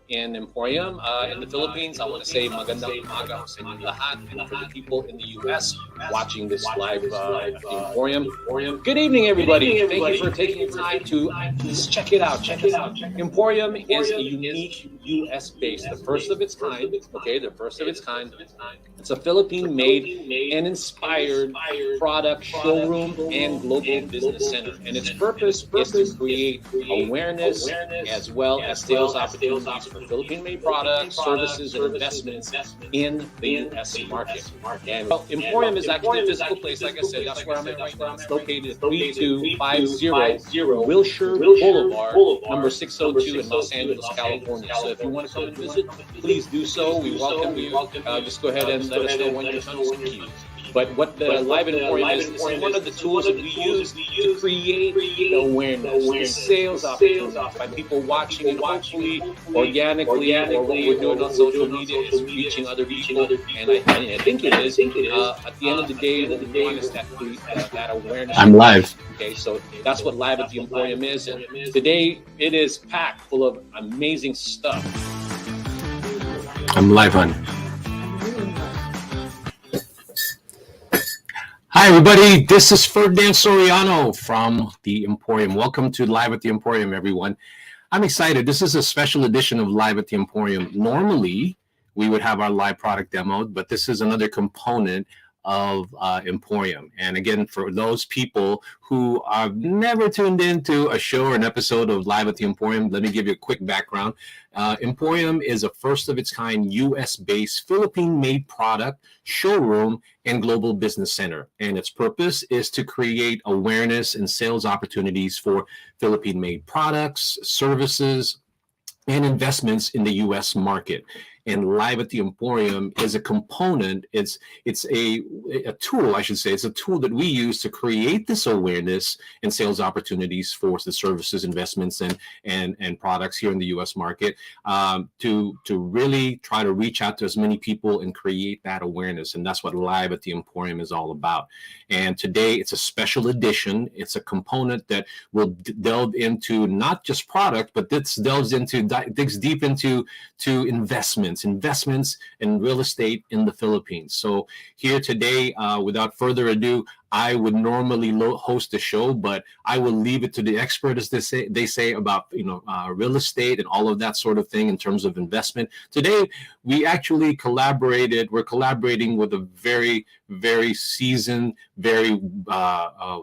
in Emporium. In the Philippines, I want to say magandang umaga sa inyong lahat. And for the people in the U.S. watching this live at the Emporium, good evening, everybody. Thank you for taking the time to just check it out. Check it out. Emporium is a unique U.S. base, the first of its kind. Okay, the first of its kind. It's a Philippine-made and inspired product showroom and global business center. And its purpose is to create awareness as well as sales opportunities for Philippine-made products, services, and investments in the U.S. market. And Emporium is actually a physical place, like I said. That's where I'm at right now. It's located at 3250 Wilshire Boulevard, number 602 in Los Angeles, California. So if you want to come and visit, please do so. We welcome you. Just go ahead and let us know when you're coming to you. But what the Live Emporium is one of the tools that we use to create awareness, the sales opportunities by people watching and hopefully organically, or what we're doing on social media is reaching other people. And I think it is. At the end of the day, what we want is that awareness. I'm live. Okay, so that's what Live at the Emporium is. And today it is packed full of amazing stuff. I'm live on. Hi, everybody. This is Ferdinand Soriano from The Emporium. Welcome to Live at the Emporium, everyone. I'm excited. This is a special edition of Live at the Emporium. Normally, we would have our live product demo, but this is another component of Emporium. And again, for those people who have never tuned into a show or an episode of Live at the Emporium, let me give you a quick background. Emporium is a first of its kind US-based Philippine-made product showroom and global business center. And its purpose is to create awareness and sales opportunities for Philippine-made products, services, and investments in the U.S. market. And Live at the Emporium is a component. It's a tool, I should say. It's a tool that we use to create this awareness and sales opportunities for the services, investments, and products here in the U.S. market, to really try to reach out to as many people and create that awareness. And that's what Live at the Emporium is all about. And today it's a special edition. It's a component that will delve into not just product, but digs deep into investments in real estate in the Philippines. So here today, without further ado, I would normally host the show, but I will leave it to the expert, as they say about real estate and all of that sort of thing in terms of investment. Today, we actually collaborated. We're collaborating with a very, very seasoned, very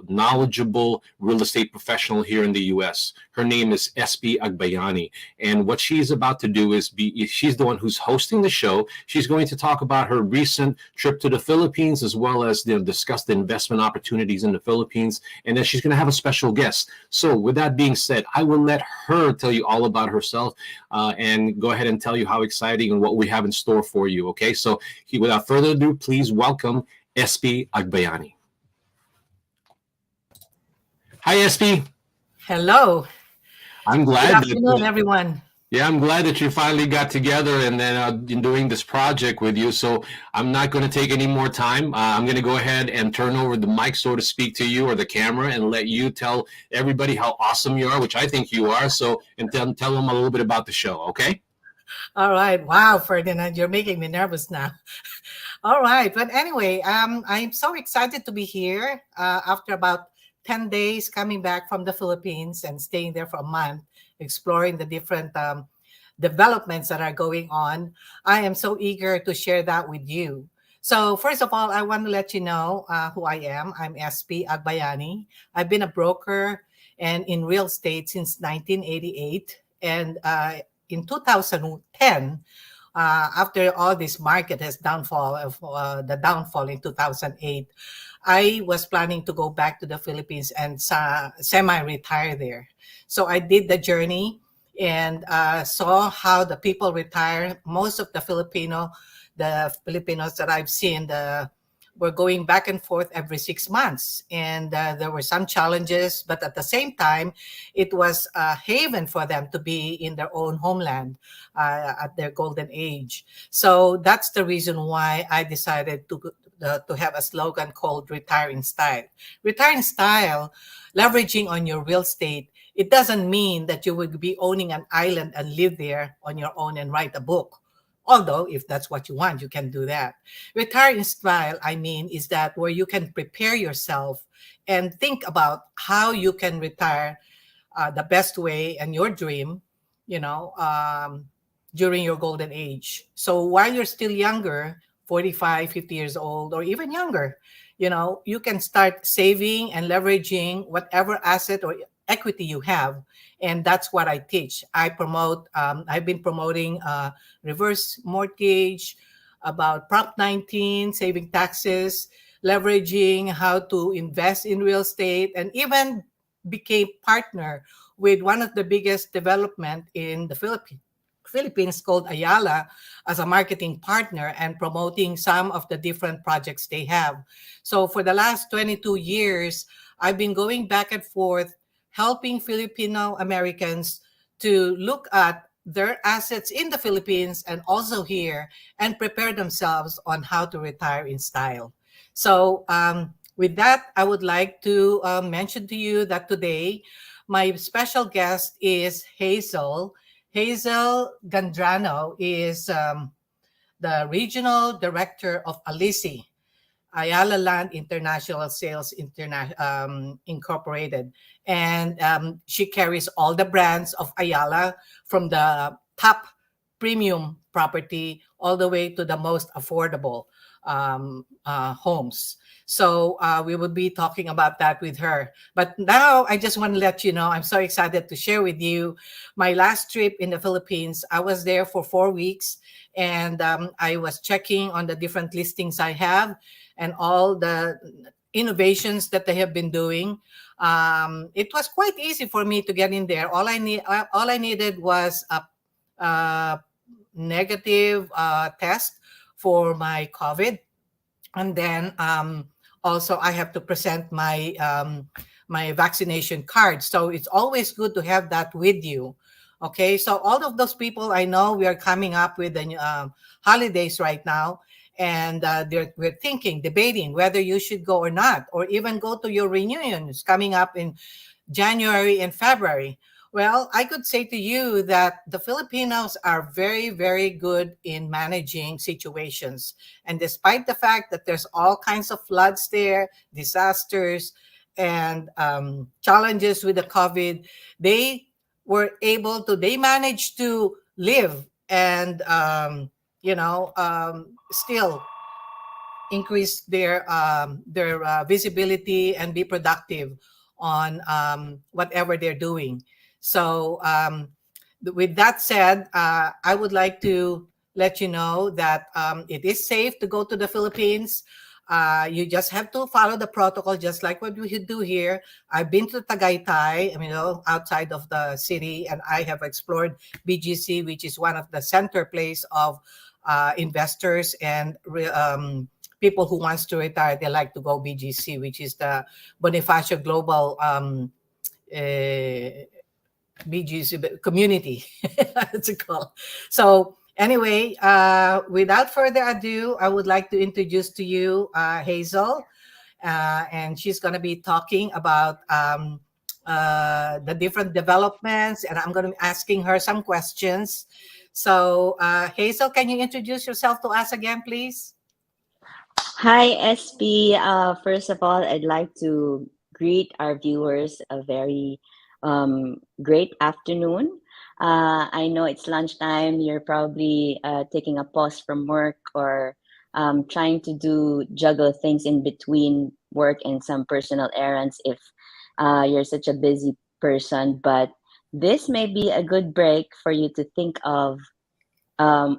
knowledgeable real estate professional here in the U.S. Her name is Espie Agbayani, and what she's about to do is she's the one who's hosting the show. She's going to talk about her recent trip to the Philippines, as well as discuss the investment opportunities in the Philippines, and then she's going to have a special guest. So with that being said, I will let her tell you all about herself and go ahead and tell you how exciting and what we have in store for you. Okay, so without further ado, please welcome Espie Agbayani. Hi, Espie. Hello. I'm glad. Good afternoon, everyone. Yeah, I'm glad that you finally got together and then doing this project with you. So I'm not going to take any more time. I'm going to go ahead and turn over the mic, so to speak, to you, or the camera, and let you tell everybody how awesome you are, which I think you are. So, and tell them a little bit about the show, okay? All right. Wow, Ferdinand, you're making me nervous now. All right. But anyway, I'm so excited to be here after about 10 days coming back from the Philippines and staying there for a month, exploring the different developments that are going on. I am so eager to share that with you. So first of all, I want to let you know who I am. I'm Espie Agbayani. I've been a broker and in real estate since 1988. And in 2010, after all this market has the downfall in 2008, I was planning to go back to the Philippines and semi-retire there. So I did the journey and saw how the people retire. Most of the Filipinos that I've seen were going back and forth every 6 months. And there were some challenges, but at the same time, it was a haven for them to be in their own homeland at their golden age. So that's the reason why I decided to have a slogan called Retiring Style. Retiring Style, leveraging on your real estate, It doesn't mean that you would be owning an island and live there on your own and write a book. Although, if that's what you want, you can do that. Retire in style, I mean, is that where you can prepare yourself and think about how you can retire the best way and your dream, you know, during your golden age. So while you're still younger, 45, 50 years old, or even younger, you know, you can start saving and leveraging whatever asset or equity you have. And that's what I teach. I've been promoting reverse mortgage, about Prop 19, saving taxes, leveraging how to invest in real estate, and even became partner with one of the biggest development in the Philippines called Ayala as a marketing partner and promoting some of the different projects they have. So for the last 22 years, I've been going back and forth helping Filipino Americans to look at their assets in the Philippines and also here and prepare themselves on how to retire in style. So, with that, I would like to mention to you that today my special guest is Hazel. Hazel Gendrano is the regional director of ALISI, Ayala Land International Sales Incorporated. And she carries all the brands of Ayala from the top premium property all the way to the most affordable homes. So we will be talking about that with her. But now I just want to let you know, I'm so excited to share with you my last trip in the Philippines. I was there for 4 weeks and I was checking on the different listings I have and all the innovations that they have been doing. It was quite easy for me to get in there. All I needed was a negative test for my COVID, and then also I have to present my vaccination card. So it's always good to have that with you. Okay, so all of those people I know, we are coming up with the holidays right now, and we're thinking, debating whether you should go or not, or even go to your reunions coming up in January and February. Well, I could say to you that the Filipinos are very, very good in managing situations. And despite the fact that there's all kinds of floods there, disasters, and challenges with the COVID, they managed to live and, still increase their visibility and be productive on whatever they're doing. So, with that said, I would like to let you know that it is safe to go to the Philippines. You just have to follow the protocol, just like what we do here. I've been to Tagaytay, outside of the city, and I have explored BGC, which is one of the center place of investors and people who wants to retire. They like to go BGC, which is the Bonifacio Global BGC community. That's it called. So anyway, without further ado, I would like to introduce to you Hazel, and she's going to be talking about the different developments, and I'm going to be asking her some questions. So Hazel, can you introduce yourself to us again, please? Hi, Espie. First of all, I'd like to greet our viewers a very great afternoon. I know it's lunchtime. You're probably taking a pause from work or trying to juggle things in between work and some personal errands if you're such a busy person. But this may be a good break for you to think of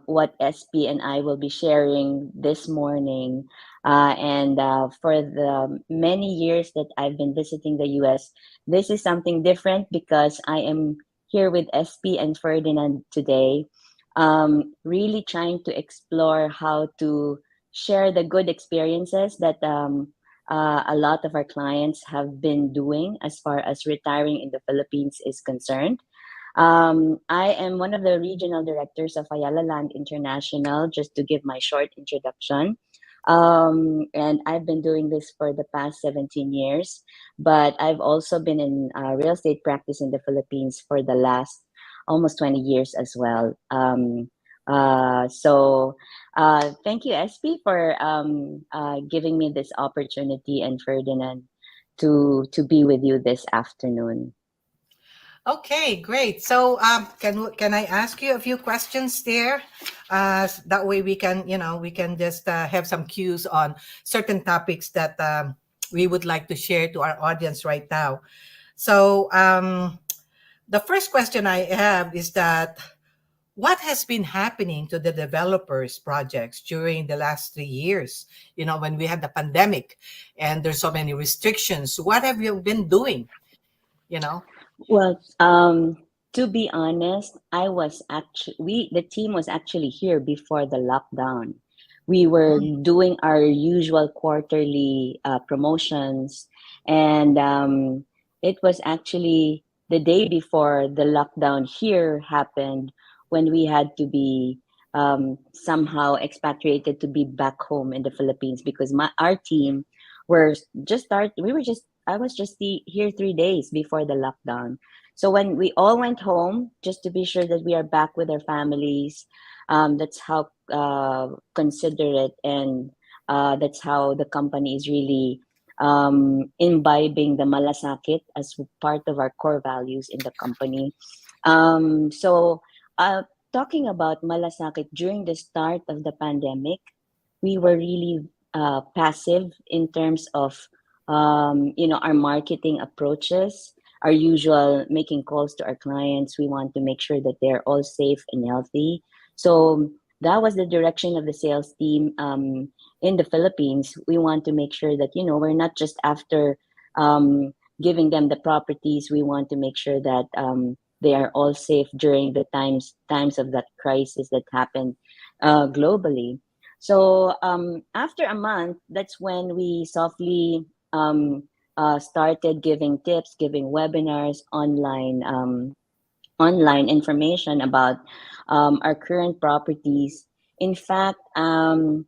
what SP and I will be sharing this morning. And for the many years that I've been visiting the US, this is something different because I am here with SP and Ferdinand today, really trying to explore how to share the good experiences that a lot of our clients have been doing as far as retiring in the Philippines is concerned. I am one of the regional directors of Ayala Land International, just to give my short introduction. And I've been doing this for the past 17 years. But I've also been in real estate practice in the Philippines for the last almost 20 years as well. Thank you, Espie, for giving me this opportunity, and Ferdinand, to be with you this afternoon. Okay, great. So, can I ask you a few questions there? That way we can, we can just have some cues on certain topics that we would like to share to our audience right now. So, the first question I have is that what has been happening to the developers projects during the last 3 years? When we had the pandemic and there's so many restrictions, what have you been doing? You know? Well, to be honest, I was actually the team was actually here before the lockdown. We were doing our usual quarterly promotions, and it was actually the day before the lockdown here happened, when we had to be somehow expatriated to be back home in the Philippines, because our team were just start. We were just I was just here 3 days before the lockdown. So when we all went home, just to be sure that we are back with our families, that's how considerate, and that's how the company is really imbibing the malasakit as part of our core values in the company. So, talking about malasakit, during the start of the pandemic, we were really passive in terms of our marketing approaches, our usual making calls to our clients. We want to make sure that they're all safe and healthy. So that was the direction of the sales team in the Philippines. We want to make sure that we're not just after giving them the properties. We want to make sure that they are all safe during the times of that crisis that happened globally. So after a month, that's when we softly started giving tips, giving webinars, online information about our current properties. In fact, the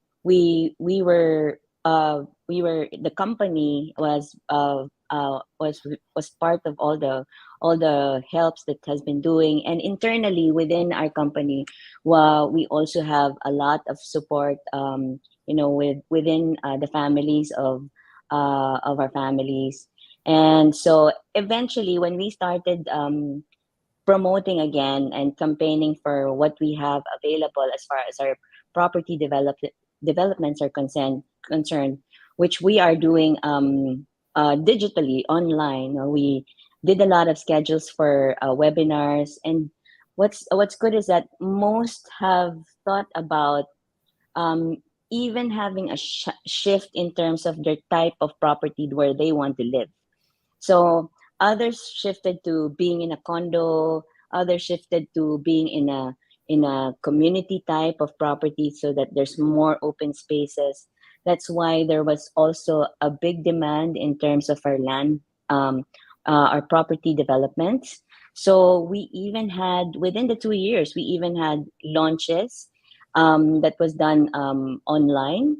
company was part of all the helps that has been doing, and internally within our company, we also have a lot of support. Within the families of our families, and so eventually when we started promoting again and campaigning for what we have available as far as our property developments are concerned, which we are doing digitally online. We did a lot of schedules for webinars, and what's good is that most have thought about um, even having a shift in terms of their type of property where they want to live. So others shifted to being in a condo, others shifted to being in a community type of property, so that there's more open spaces. That's why there was also a big demand in terms of our land, our property developments. So we even had, within the 2 years, we even had launches that was done online,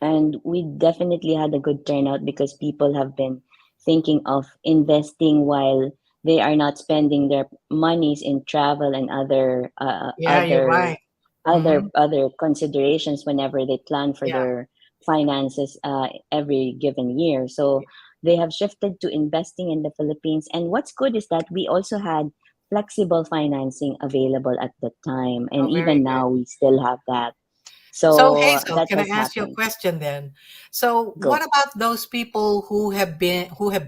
and we definitely had a good turnout because people have been thinking of investing while they are not spending their monies in travel and other Yeah, you're right. Mm-hmm. other considerations whenever they plan for Yeah. their finances every given year. So they have shifted to investing in the Philippines. And what's good is that we also had flexible financing available at the time, and Oh, very even good. now we still have that. So, So Hazel, that can I has ask you a happened. question then? So, what Go. about those people who have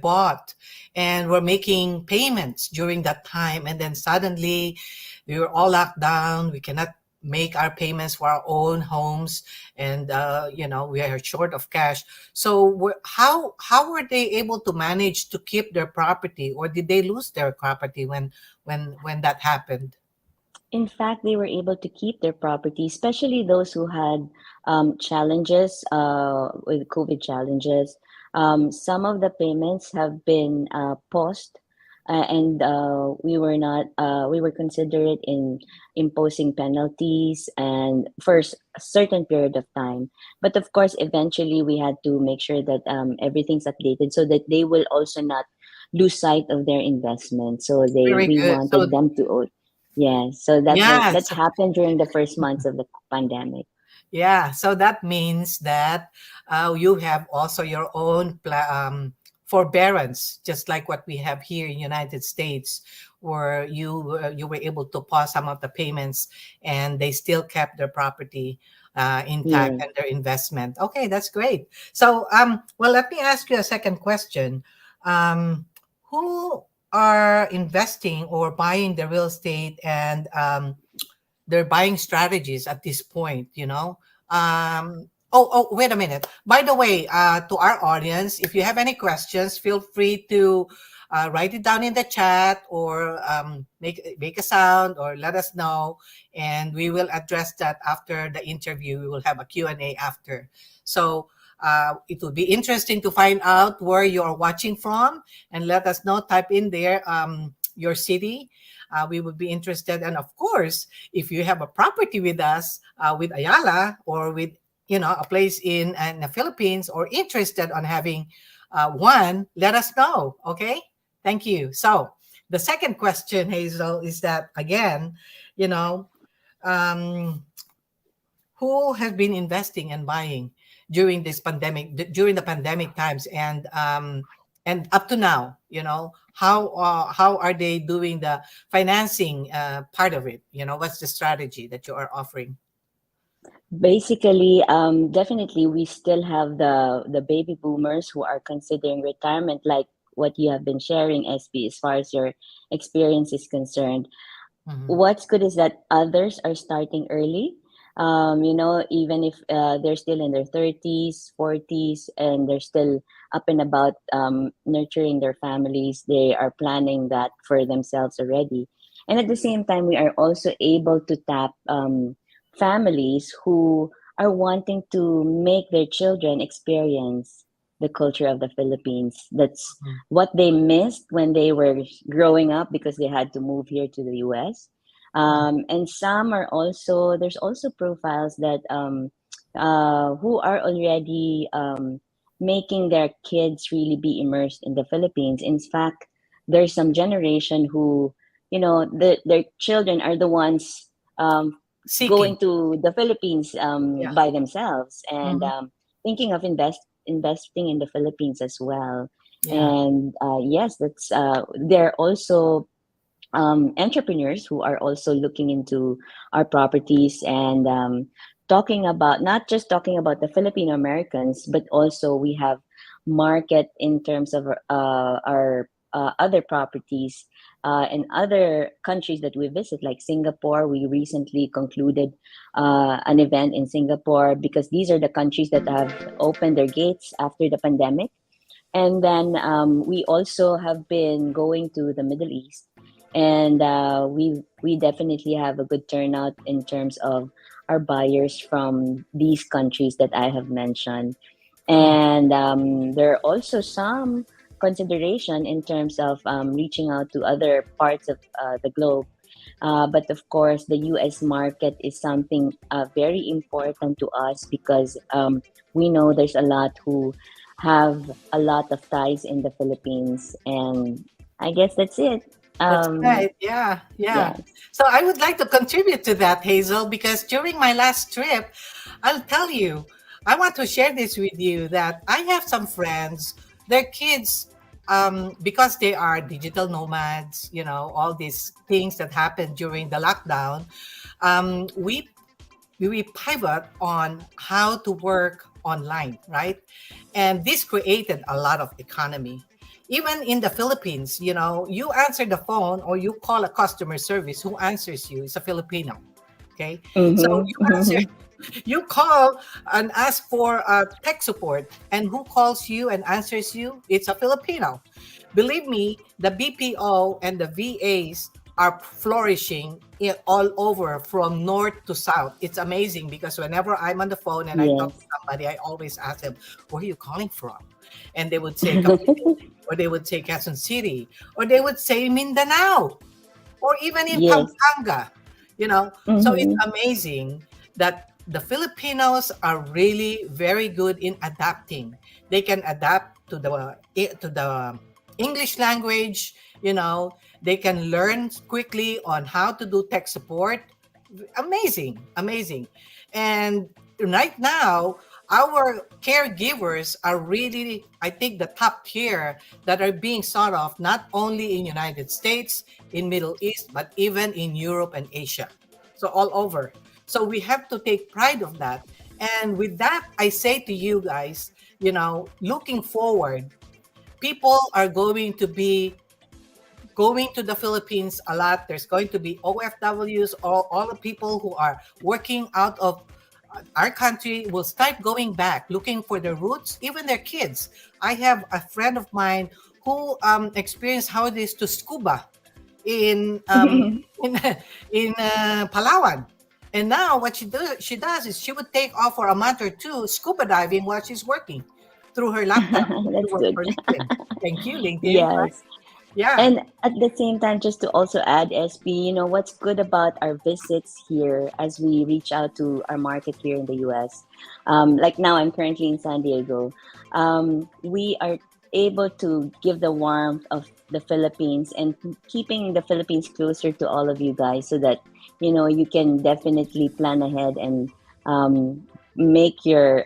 bought and were making payments during that time, and then suddenly we were all locked down. We cannot make our payments for our own homes, and we are short of cash. So, how were they able to manage to keep their property, or did they lose their property when that happened? In fact, they were able to keep their property, especially those who had challenges with COVID challenges. Some of the payments have been paused and we were not we were considerate in imposing penalties and for a certain period of time. But of course, eventually we had to make sure that everything's updated so that they will also not lose sight of their investment. So Very we good. wanted So them to yeah. So that yes, happened during the first months of the pandemic. yeah. So that means that you have also your own forbearance, just like what we have here in United States, where you were able to pause some of the payments, and they still kept their property intact Yeah. and their investment. Okay, that's great. So well, let me ask you a second question. Who are investing or buying the real estate, and their buying strategies at this point, wait a minute. By the way, to our audience, if you have any questions, feel free to write it down in the chat, or make a sound, or let us know, and we will address that after the interview. We will have a Q&A after. So it will be interesting to find out where you are watching from, and let us know. Type in there your city. We would be interested. And of course, if you have a property with us, with Ayala, or with a place in the Philippines, or interested on having one, let us know. Okay, thank you. So the second question, Hazel, is that again, you know, um, who has been investing and buying during this pandemic, during the pandemic times, and up to now, how are they doing the financing part of it? What's the strategy that you are offering? Basically, definitely, we still have the baby boomers who are considering retirement, like what you have been sharing, SB, as far as your experience is concerned. Mhm. What's good is that others are starting early. Even if they're still in their 30s, 40s, and they're still up and about nurturing their families, they are planning that for themselves already. And at the same time, we are also able to tap families who are wanting to make their children experience the culture of the Philippines. That's Mhm. what they missed when they were growing up because they had to move here to the US. And some are also there's also profiles that who are already making their kids really be immersed in the Philippines. In fact, there's some generation who their children are the ones Seeking. going to the Philippines Yeah. by themselves and Hmm. thinking of investing in the Philippines as well. Yeah. And yes, that's they're also entrepreneurs who are also looking into our properties and talking about not just talking about the Filipino Americans, but also we have market in terms of our other properties in other countries that we visit, like Singapore. We recently concluded an event in Singapore because these are the countries that have opened their gates after the pandemic. And then we also have been going to the Middle East, and we definitely have a good turnout in terms of our buyers from these countries that I have mentioned. And there are also some consideration in terms of reaching out to other parts of the globe. But of course, the US market is something very important to us because we know there's a lot who have a lot of ties in the Philippines. And I guess that's it. That's Um, right. Yeah, yeah. yes. So I would like to contribute to that, Hazel, because during my last trip, I'll tell you, I want to share this with you that I have some friends, their kids, because they are digital nomads, all these things that happened during the lockdown. We pivot on how to work online, right? And this created a lot of economy. Even in the Philippines, you answer the phone or you call a customer service, who answers you is a Filipino. Okay. So you answer, Mm-hmm. you call and ask for tech support, and who calls you and answers you? It's a Filipino. Believe me, the BPO and the VAs are flourishing all over from north to south. It's amazing because whenever I'm on the phone and I talk to Yes. somebody, I always ask them, "Where are you calling from?" And they would say Cavite, or they would say Quezon City, or they would say Mindanao, or even in Yes. Pampanga. So it's Mm-hmm. amazing that the Filipinos are really very good in adapting. They can adapt to the English language. They can learn quickly on how to do tech support. Amazing, amazing. And right now, our caregivers are really, I think, the top tier that are being sought of not only in United States, in Middle East, but even in Europe and Asia. So all over. So we have to take pride of that. And with that, I say to you guys, looking forward, people are going to be going to the Philippines a lot. There's going to be OFWs, all the people who are working out of our country will start going back, looking for their roots, even their kids. I have a friend of mine who experienced how it is to scuba in in Palawan. And now what she does is she would take off for a month or two scuba diving while she's working through her laptop. She That's works good. for LinkedIn. Thank you, LinkedIn. Right? Yes. Yeah. And at the same time, just to also add, SB, what's good about our visits here as we reach out to our market here in the US. Like now, I'm currently in San Diego. We are able to give the warmth of the Philippines and keeping the Philippines closer to all of you guys so that, you can definitely plan ahead and make your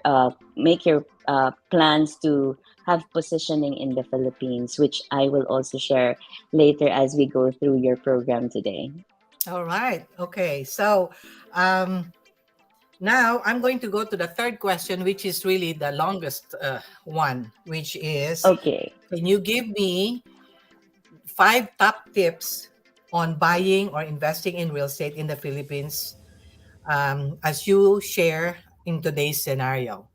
plans to have positioning in the Philippines, which I will also share later as we go through your program today. All right. Okay. So um, now I'm going to go to the third question, which is really the longest one, which is, Okay. can you give me 5 top tips on buying or investing in real estate in the Philippines, as you share in today's scenario?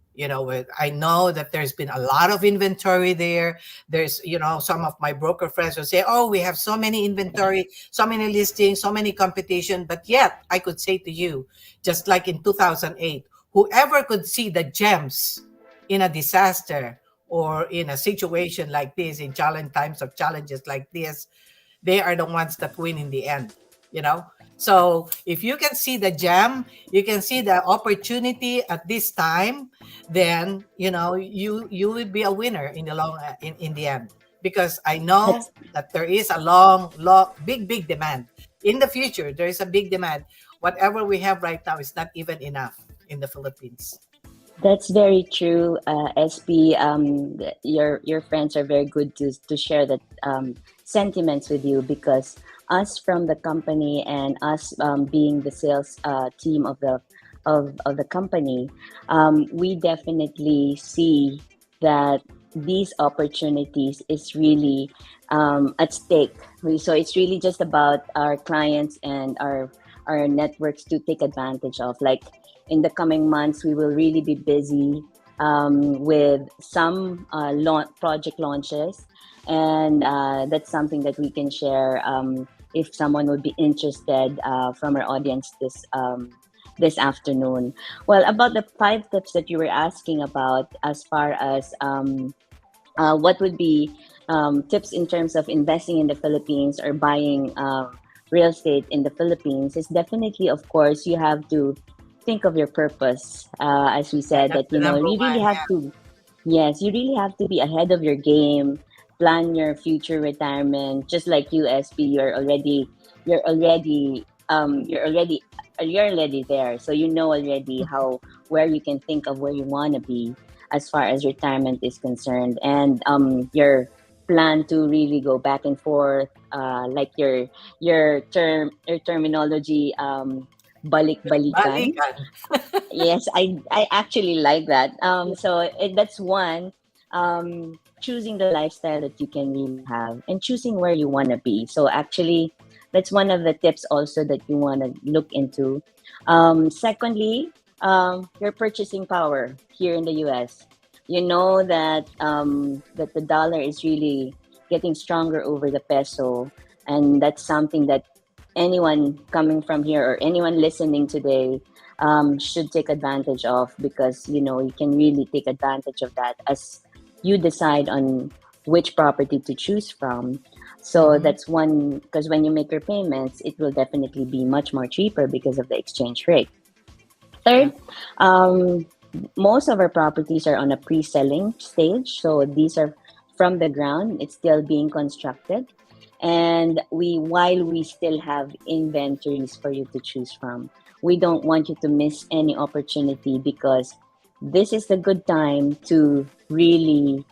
I know that there's been a lot of inventory there. There's, some of my broker friends will say, "Oh, we have so many inventory, so many listings, so many competition." But yet, I could say to you, just like in 2008, whoever could see the gems in a disaster or in a situation like this, in challenge times of challenges like this, they are the ones that win in the end. you know so if you can see the gem, you can see the opportunity at this time, then you will be a winner in the long in the end, because I know That's that there is a long big demand in the future. There is a big demand. Whatever we have right now is not even enough in the Philippines. That's very true, SB. Your friends are very good to share that sentiments with you because us from the company and us being the sales team of the company, we definitely see that these opportunities is really at stake. So it's really just about our clients and our networks to take advantage of. Like in the coming months, we will really be busy with some project launches, and that's something that we can share if someone would be interested from our audience this afternoon. Well, about the 5 tips that you were asking about, as far as what would be tips in terms of investing in the Philippines or buying real estate in the Philippines, is definitely, of course, you have to think of your purpose. As we Yeah, said, that's that the number you really one. have to, yes, you really have to be ahead of your game, plan your future retirement. Just like you, SB, you're already, you're already there. So you know already how where you can think of where you want to be as far as retirement is concerned, and your plan to really go back and forth, like your terminology, balik-balikan. Balikan. Yes, I actually like that. That's one. Choosing the lifestyle that you can really have and choosing where you want to be. So actually, that's one of the tips also that you want to look into. Secondly, your purchasing power here in the U.S. You know that that the dollar is really getting stronger over the peso, and that's something that anyone coming from here or anyone listening today should take advantage of, because you can really take advantage of that as you decide on which property to choose from. So Mm-hmm. that's one, because when you make your payments, it will definitely be much more cheaper because of the exchange rate. Yeah. Third, um, most of our properties are on a pre-selling stage. So these are from the ground, it's still being constructed. And while we still have inventories for you to choose from, we don't want you to miss any opportunity, because this is the good time to really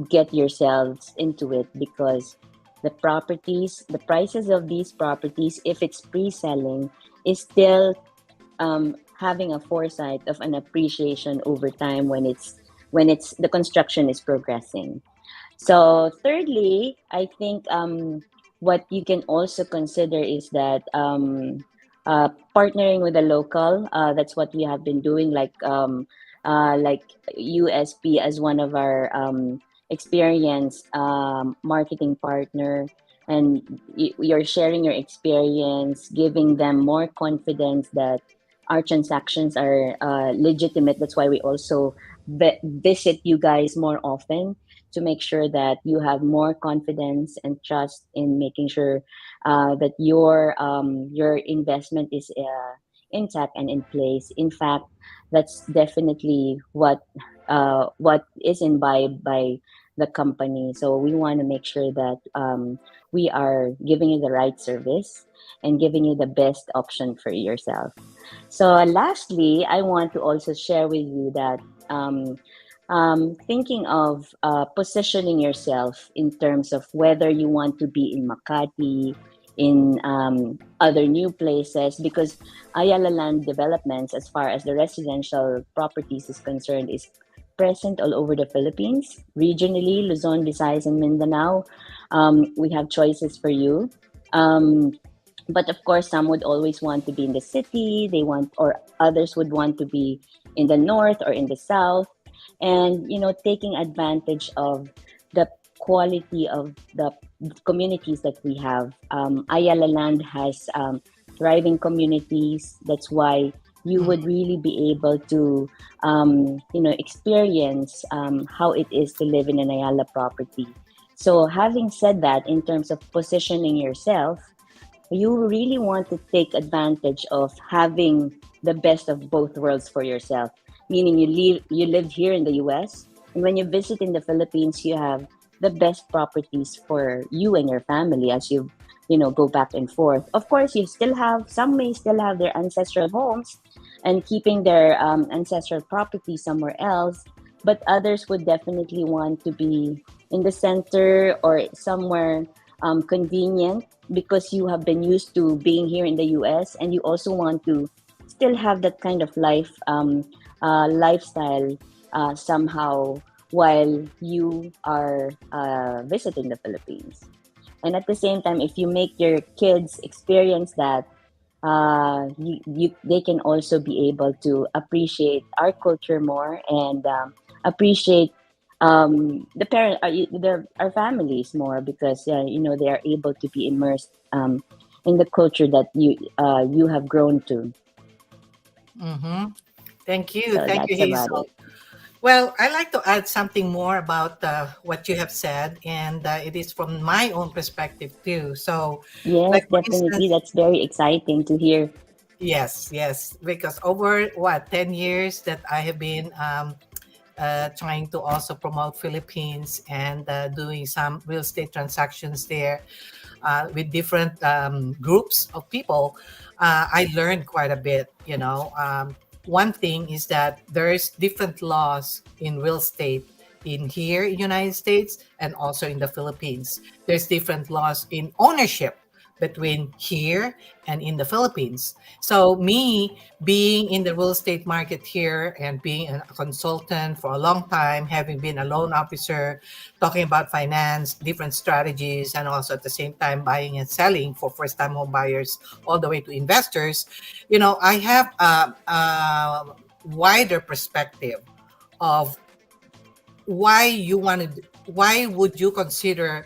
get yourselves into it, because the prices of these properties, if it's pre-selling, is still having a foresight of an appreciation over time when it's the construction is progressing. So thirdly, I think what you can also consider is that partnering with a local. That's what we have been doing, like USP as one of our experienced marketing partner, and you're sharing your experience, giving them more confidence that our transactions are legitimate. That's why we also visit you guys more often, to make sure that you have more confidence and trust in making sure that your investment is intact and in place. In fact, that's definitely what is imbibed by the company. So we want to make sure that we are giving you the right service and giving you the best option for yourself. So, lastly, I want to also share with you that thinking of positioning yourself in terms of whether you want to be in Makati, in other new places, because Ayala Land Developments, as far as the residential properties is concerned, is present all over the Philippines, regionally, Luzon, Visayas, and Mindanao. We have choices for you. Um, but of course, some would always want to be in the city, or others would want to be in the north or in the south. And taking advantage of the quality of the communities that we have. Ayala Land has thriving communities. That's why you would really be able to experience how it is to live in an Ayala property. So having said that, in terms of positioning yourself, you really want to take advantage of having the best of both worlds for yourself. Meaning you live here in the US, and when you visit in the Philippines, you have the best properties for you and your family as you go back and forth. Of course, some may still have their ancestral homes and keeping their ancestral property somewhere else, but others would definitely want to be in the center or somewhere convenient, because you have been used to being here in the US, and you also want to still have that kind of lifestyle somehow while you are visiting the Philippines. And at the same time, if you make your kids experience that, they can also be able to appreciate our culture more, and appreciate our families more, because they are able to be immersed in the culture that you have grown to. Mm-hmm. Thank you. So Thank you, that's about Hazel. it. Well, I'd like to add something more about what you have said, and it is from my own perspective too. So, Yes, like for definitely. instance, That's very exciting to hear. yes, yes, because over what 10 years that I have been trying to also promote Philippines and doing some real estate transactions there with different groups of people, I learned quite a bit. One thing is that there's different laws in real estate in here in United States and also in the Philippines. There's different laws in ownership between here and in the Philippines. So me being in the real estate market here and being a consultant for a long time, having been a loan officer, talking about finance, different strategies, and also at the same time buying and selling for first-time home buyers all the way to investors, I have a wider perspective of why would you consider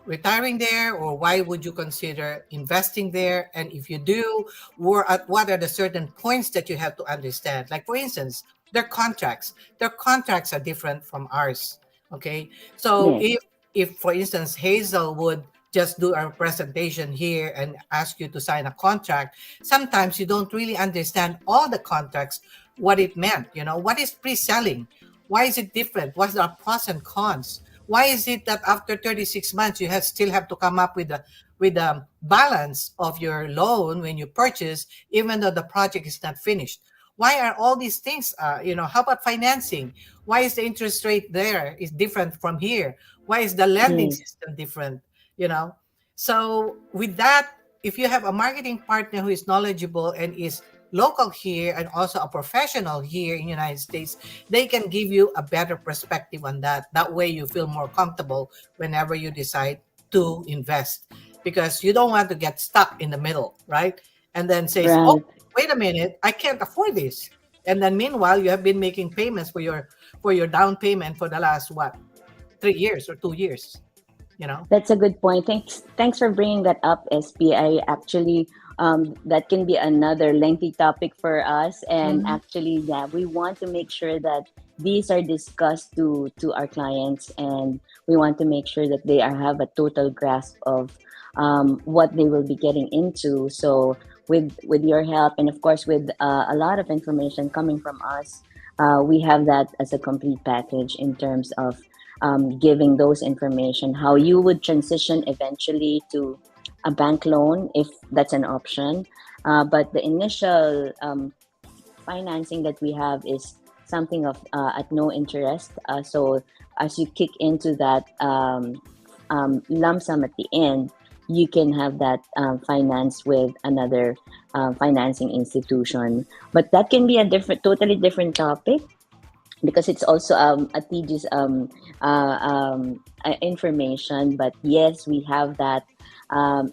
retiring there, or why would you consider investing there? And if you do, what are the certain points that you have to understand? Like, for instance, their contracts are different from ours. Okay, so Yes. if for instance Hazel would just do a presentation here and ask you to sign a contract, sometimes you don't really understand all the contracts, what it meant. What is pre-selling? Why is it different? What's the pros and cons? Why is it that after 36 months you still have to come up with a balance of your loan when you purchase, even though the project is not finished? Why are all these things? How about financing? Why is the interest rate there is different from here? Why is the lending Yes. system different? You know, so with that, if you have a marketing partner who is knowledgeable and is local here and also a professional here in United States, they can give you a better perspective on that. That way you feel more comfortable whenever you decide to invest, because you don't want to get stuck in the middle, right? And then says, oh, Right. wait a minute, I can't afford this. And then meanwhile, you have been making payments for your down payment for the last, what, 3 years or 2 years, you know? That's a good point. Thanks for bringing that up, SB. I actually, that can be another lengthy topic for us. And Mhm. actually, yeah, we want to make sure that these are discussed to our clients, and we want to make sure that they have a total grasp of what they will be getting into. So, with your help, and of course with a lot of information coming from us, we have that as a complete package in terms of giving those information, how you would transition eventually to a bank loan if that's an option. But the initial financing that we have is something of at no interest. So as you kick into that lump sum at the end, you can have that finance with another financing institution. But that can be a totally different topic, because it's also a tedious information. But yes, we have that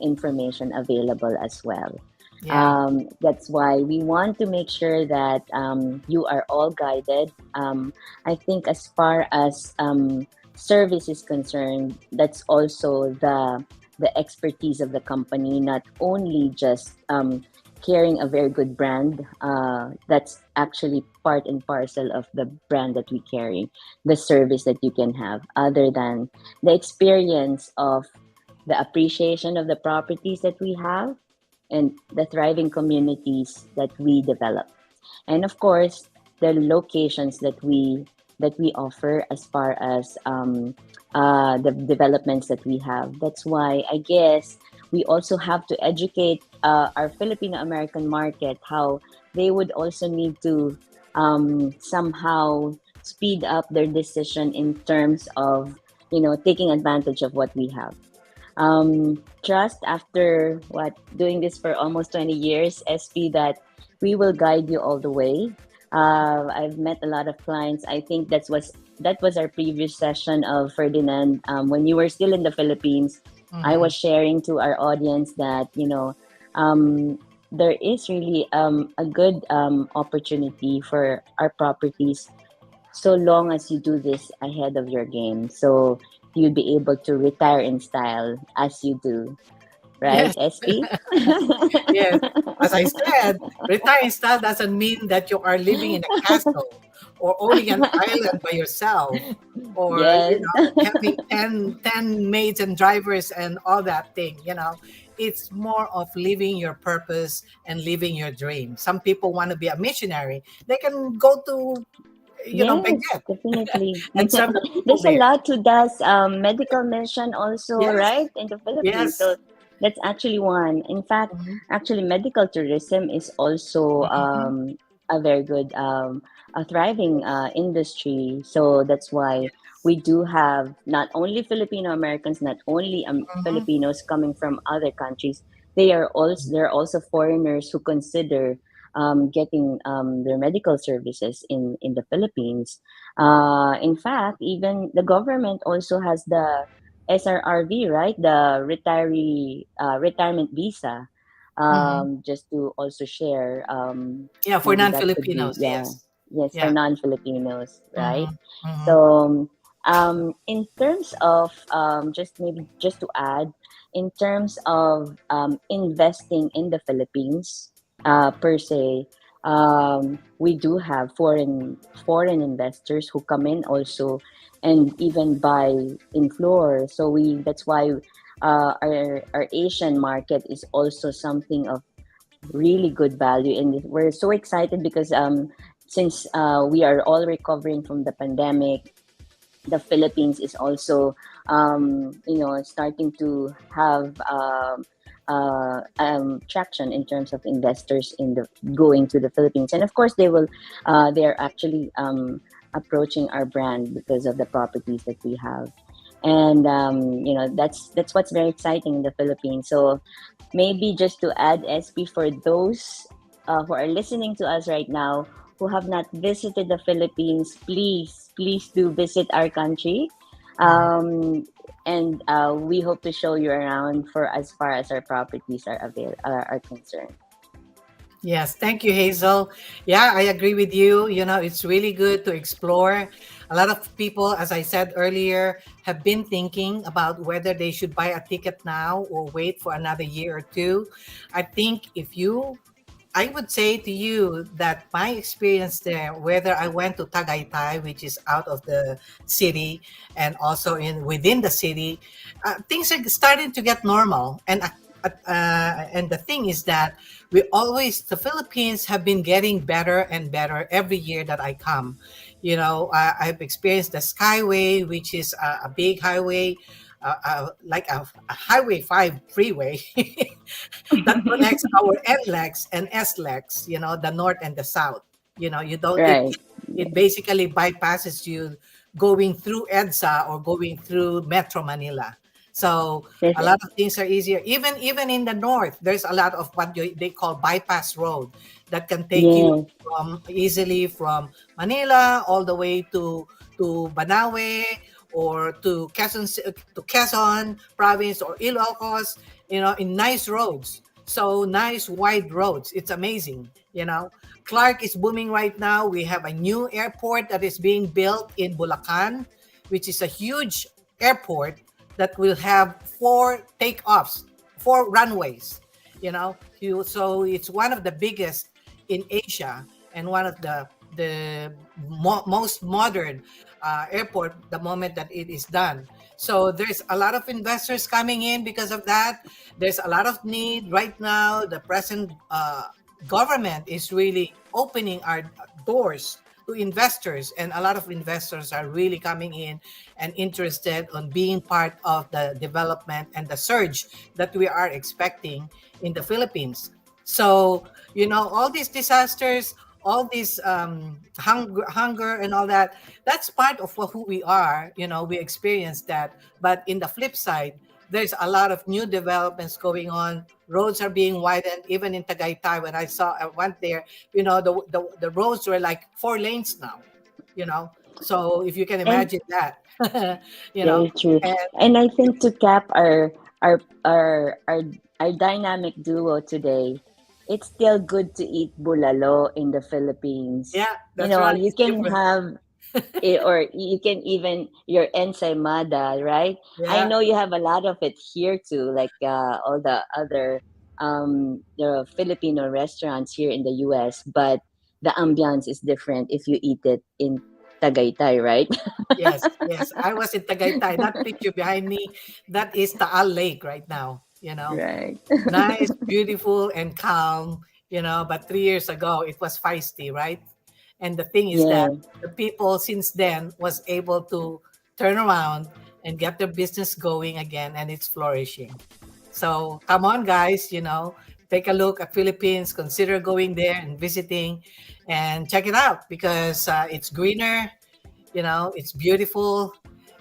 information available as well. Yeah. That's why we want to make sure that you are all guided. I think as far as service is concerned, that's also the expertise of the company, not only just carrying a very good brand. That's actually part and parcel of the brand that we carry, the service that you can have, other than the experience of the appreciation of the properties that we have and the thriving communities that we develop, and of course the locations that we offer as far as the developments that we have. That's why I guess we also have to educate our Filipino American market, how they would also need to somehow speed up their decision in terms of taking advantage of what we have. Trust, after doing this for almost 20 years, SP, that we will guide you all the way. I've met a lot of clients. I think that was our previous session of Ferdinand. When you were still in the Philippines, I Mhm. was sharing to our audience that um, there is really a good opportunity for our properties, so long as you do this ahead of your game. So you'll be able to retire in style as you do, right, Yes. SP? Yes, as I said, retiring style doesn't mean that you are living in a castle or owning an island by yourself, or Yes. having ten maids and drivers and all that thing. It's more of living your purpose and living your dream. Some people want to be a missionary. They can go to Yes, Benguet definitely. and serve the people There's a there. lot who does medical mission also, Yes, right, in the Philippines. yes. So that's actually one. In fact, Mhm, actually, medical tourism is also mhm, a very good, a thriving industry. So that's why we do have not only Filipino Americans, not only mhm. Filipinos coming from other countries. There are also foreigners who consider getting their medical services in the Philippines. In fact, even the government also has the SRRV, right? The retirement visa. Mhm. Just to also share, Yeah, for maybe that could be, non-Filipinos, yeah, yes. yes, for Yeah. non-Filipinos, right? Mhm, mhm, So In terms of just to add, in terms of investing in the Philippines per se, we do have foreign investors who come in also and even buy in floor. So we that's why our Asian market is also something of really good value, and we're so excited because since we are all recovering from the pandemic, the Philippines is also, starting to have traction in terms of investors in the going to the Philippines, and of course they are actually approaching our brand because of the properties that we have, and that's what's very exciting in the Philippines. So maybe just to add, SP, for those who are listening to us right now who have not visited the Philippines, please do visit our country. And we hope to show you around for as far as our properties are concerned. Yes, thank you, Hazel. Yeah, I agree with you. It's really good to explore. A lot of people, as I said earlier, have been thinking about whether they should buy a ticket now or wait for another year or two. I think I would say to you that my experience there, whether I went to Tagaytay, which is out of the city, and also in within the city, things are starting to get normal. And the thing is that the Philippines have been getting better and better every year that I come. I've experienced the Skyway, which is a big highway, like a Highway 5 freeway that connects our NLEX and SLEX, the north and the south. You don't Right. it basically bypasses you going through EDSA or going through Metro Manila. So Yes. a lot of things are easier. Even in the north, there's a lot of what they call bypass road that can take you Yes. easily from Manila all the way to Banawe or to Quezon province or Ilocos, in nice roads. So nice wide roads. It's amazing. Clark is booming right now. We have a new airport that is being built in Bulacan, which is a huge airport that will have 4 takeoffs, 4 runways. So it's one of the biggest in Asia and one of the most modern airport the moment that it is done. So there's a lot of investors coming in because of that. There's a lot of need right now. The present government is really opening our doors to investors, and a lot of investors are really coming in and interested on being part of the development and the surge that we are expecting in the Philippines. So all these disasters, all this hunger and all that, that's part of who we are. We experience that, but in the flip side, there's a lot of new developments going on. Roads are being widened. Even in Tagaytay, when I went there, the roads were like 4 lanes now. So if you can And imagine that, you know, very true. and And I think to cap our our our our dynamic duo today, it's still good to eat bulalo in the Philippines. yeah, that's right. You It's can different. have it, or you can even your ensaymada, right? I Yeah. know you have a lot of it here too, like all the other the Filipino restaurants here in the US, but the ambiance is different if you eat it in Tagaytay, right? Yes, yes. I was in Tagaytay. That picture behind me, that is Taal Lake right now. Right. Nice, beautiful, and calm. But 3 years ago, it was feisty, right? And the thing is that Yeah. the people since then was able to turn around and get their business going again, and it's flourishing. So come on, guys. Take a look at Philippines. Consider going there and visiting, and check it out because it's greener. It's beautiful.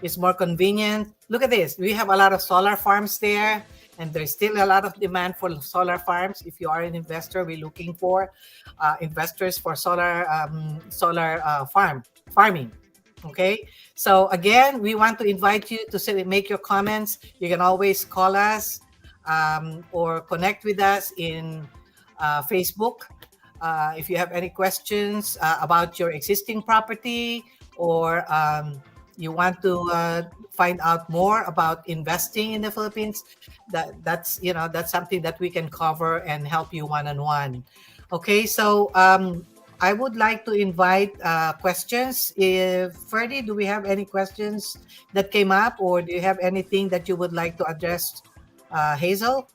It's more convenient. Look at this. We have a lot of solar farms there, and there's still a lot of demand for solar farms. If you are an investor, we're looking for investors for solar farming. Okay. So again, we want to invite you to make your comments. You can always call us or connect with us in Facebook. If you have any questions about your existing property or you want to find out more about investing in the Philippines, that's something that we can cover and help you one on one. Okay, so I would like to invite questions. If Ferdy, do we have any questions that came up, or do you have anything that you would like to address, Hazel?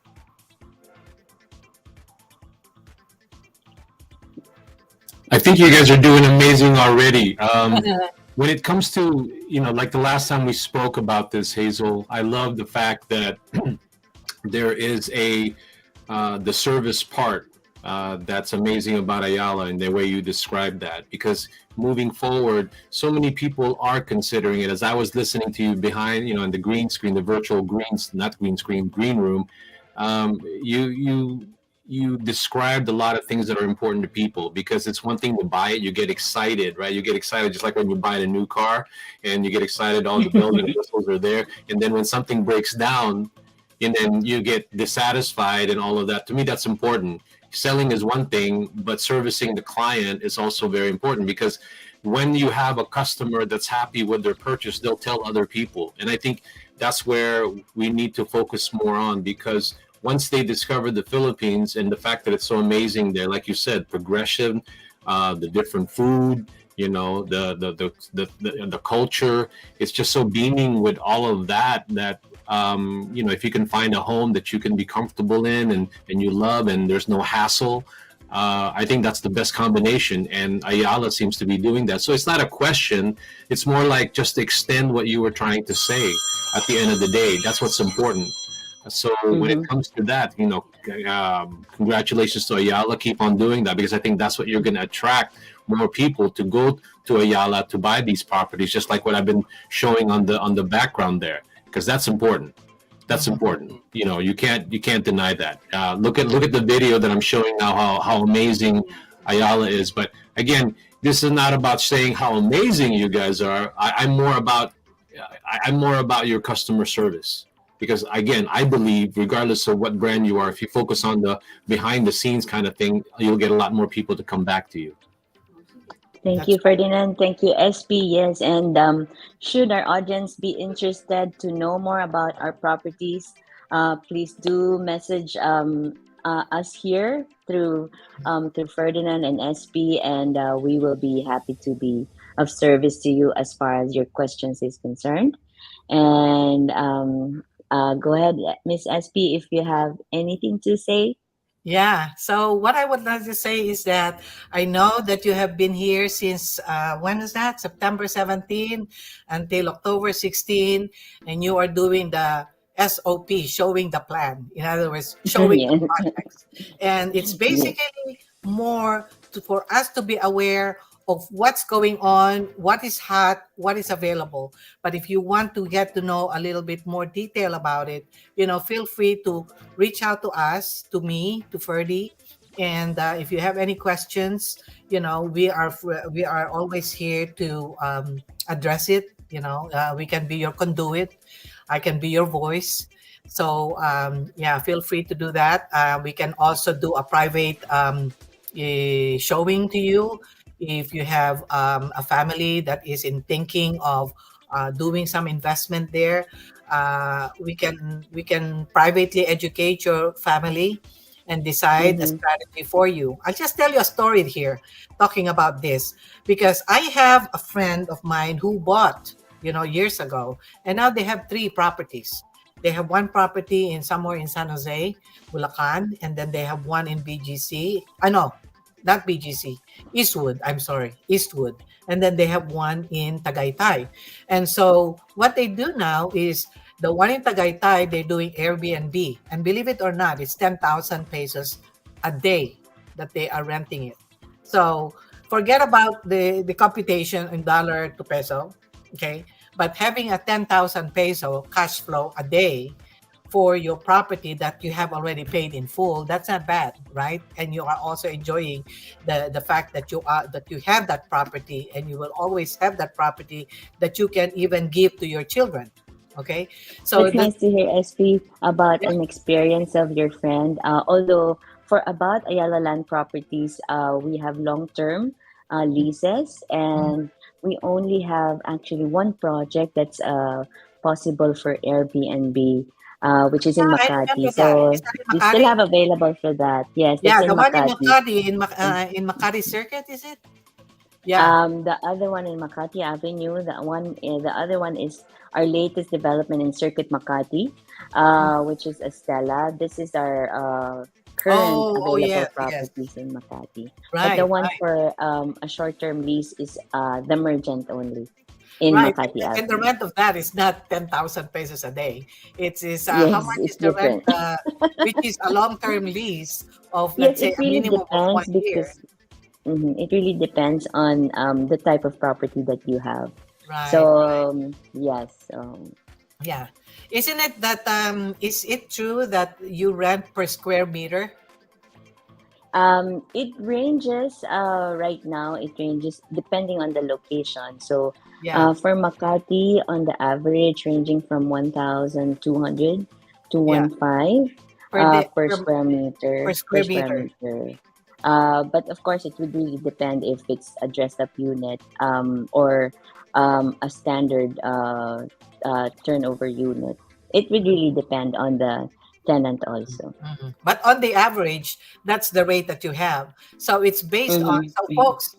I think you guys are doing amazing already. When it comes to, like the last time we spoke about this, Hazel, I love the fact that there is the service part that's amazing about Ayala and the way you described that. Because moving forward, so many people are considering it. As I was listening to you behind, in the green screen, the virtual greens, not green screen, green room, you described a lot of things that are important to people, because it's one thing to buy it, you get excited, right? You get excited just like when you buy a new car and you get excited, all the bells and whistles are there. And then when something breaks down, and then you get dissatisfied and all of that. To me, that's important. Selling is one thing, but servicing the client is also very important, because when you have a customer that's happy with their purchase, they'll tell other people. And I think that's where we need to focus more on, because once they discover the Philippines and the fact that it's so amazing there, like you said, progression, the different food, the culture, it's just so beaming with all of that, if you can find a home that you can be comfortable in and you love, and there's no hassle, I think that's the best combination. And Ayala seems to be doing that. So it's not a question. It's more like just extend what you were trying to say at the end of the day. That's what's important. So when it comes to that, congratulations to Ayala. Keep on doing that, because I think that's what you're going to attract more people to go to Ayala to buy these properties, just like what I've been showing on the background there, because that's important. That's important. You can't deny that. Look at the video that I'm showing now, how amazing Ayala is. But again, this is not about saying how amazing you guys are. I'm more about your customer service. Because again, I believe regardless of what brand you are, if you focus on the behind the scenes kind of thing, you'll get a lot more people to come back to you. Thank you, Ferdinand. Thank you, Espie. Yes, and should our audience be interested to know more about our properties, please do message us here through Ferdinand and Espie, and we will be happy to be of service to you as far as your questions is concerned. And go ahead, Miss Espie, if you have anything to say. Yeah. So what I would like to say is that I know that you have been here since when is that? September 17 until October 16, and you are doing the SOP, showing the plan. In other words, showing the projects. And it's basically more for us to be aware of what's going on, what is hot, what is available. But if you want to get to know a little bit more detail about it, feel free to reach out to us, to me, to Ferdy. And if you have any questions, we are always here to address it. We can be your conduit. I can be your voice. So feel free to do that. We can also do a private showing to you. If you have a family that is in thinking of doing some investment there, we can privately educate your family and decide a strategy for you. I'll just tell you a story here talking about this, because I have a friend of mine who bought, years ago, and now they have 3 properties. They have one property somewhere in San Jose, Bulacan, and then they have one in BGC. No, not BGC, Eastwood. I'm sorry, Eastwood. And then they have one in Tagaytay. And so what they do now is the one in Tagaytay, they're doing Airbnb. And believe it or not, it's 10,000 pesos a day that they are renting it. So forget about the computation in dollar to peso, okay? But having a 10,000 peso cash flow a day for your property that you have already paid in full, that's not bad, right? And you are also enjoying the fact that you have that property, and you will always have that property that you can even give to your children. Okay, so it's nice to hear, Espie, about an experience of your friend. Although for about Ayala Land Properties, we have long-term leases, and we only have actually one project that's possible for Airbnb, which is in Yeah, I Makati. remember that. So Is that in we still Makati? have available for that. Yes, that's Yeah, in the one in Makati. Makati, in Makati Circuit, is it? Yeah. The other one in Makati Avenue, the other one is our latest development in Circuit Makati, which is Estella. This is our current Oh, available yes, yes. properties in Makati. But the Right, one right, for a short-term lease is the Mergent only in right. Makati And the Avenue. rent of that is not 10,000 pesos a day. It is how Yes, much it's is the rent? different. Which is a long-term lease of, Yes, let's say, it a really minimum of one depends year. because it really depends on the type of property that you have. Right, So right. yes, Yeah. Isn't it that is it true that you rent per square meter? it ranges right now. It ranges depending on the location. So Yeah. for Makati, on the average, ranging from 1,200 to Yeah. 1,500 Per day per square per meter. Per square square meter. meter. But of course, it would really depend if it's a dressed up unit or a standard turnover unit. It would really depend on the tenant also. Mhm. But on the average, that's the rate that you have. So it's based on, Mm-hmm. so folks,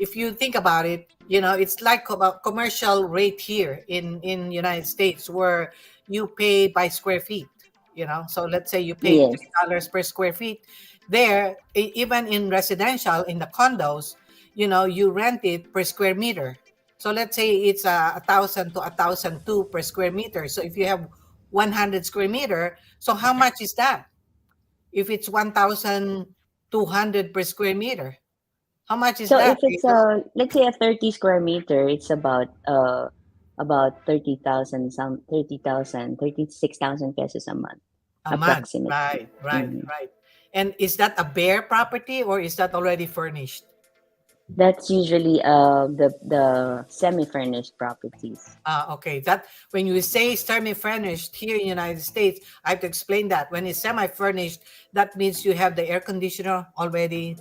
if you think about it, it's like a commercial rate here in United States where you pay by square feet. So let's say you pay Yes. $3 per square feet. There, even in residential, in the condos, you rent it per square meter. So let's say it's 1,000 to 1,002 per square meter. So if you have 100 square meter, so how much is that? If it's 1,200 per square meter, how much is So that, if it's Hazel? let's say a 30 square meter, it's about 36,000 pesos a month, A month. approximately. Right, right, Mhm. right. And is that a bare property or is that already furnished? That's usually the semi-furnished properties. Okay. That when you say semi-furnished here in the United States, I have to explain that. When it's semi-furnished, that means you have the air conditioner already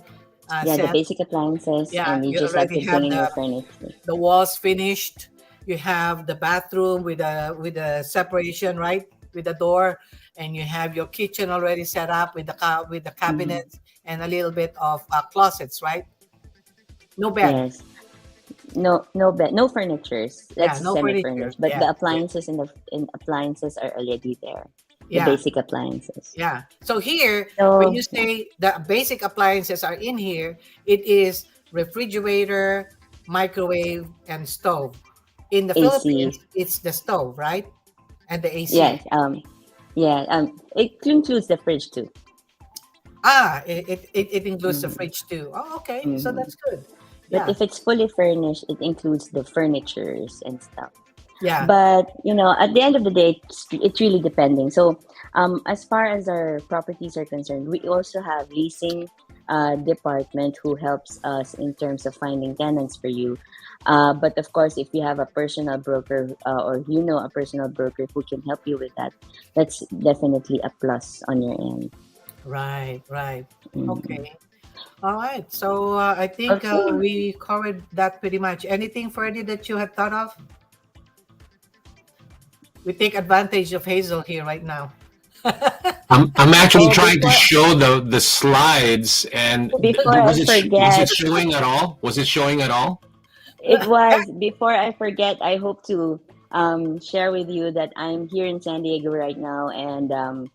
Yeah, the set. basic appliances, Yeah, and you you just have already to have bring in the your furniture. the walls finished. You have the bathroom with a separation, right, with the door, and you have your kitchen already set up with the Hmm. cabinets and a little bit of closets, right? No bed. Yes. No, no bed, no furnitures. Yeah, That's no furniture. semi-furnished, but Yeah, the appliances in appliances are already there. The yeah, basic appliances. yeah. So here, when So you say the basic appliances are in here, it is refrigerator, microwave, and stove. In the AC. Philippines, it's the stove, right? And the AC. Yes. Yeah. It includes the fridge too. It includes the Hmm. fridge too. Oh, okay. So Hmm. that's good. But Yeah. if it's fully furnished, it includes the furnitures and stuff. Yeah. But at the end of the day, it's really depending. So, as far as our properties are concerned, we also have leasing department who helps us in terms of finding tenants for you. But of course, if you have a personal broker or a personal broker who can help you with that, that's definitely a plus on your end. Right. Right. Mhm. Okay. All right. So I think Okay. we covered that pretty much. Anything further that you had thought of? We take advantage of Hazel here right now. I'm actually Oh, trying to show the slides, and before I was it forget, showing at all? Was it showing at all? it was before I forget. I hope to share with you that I'm here in San Diego right now, and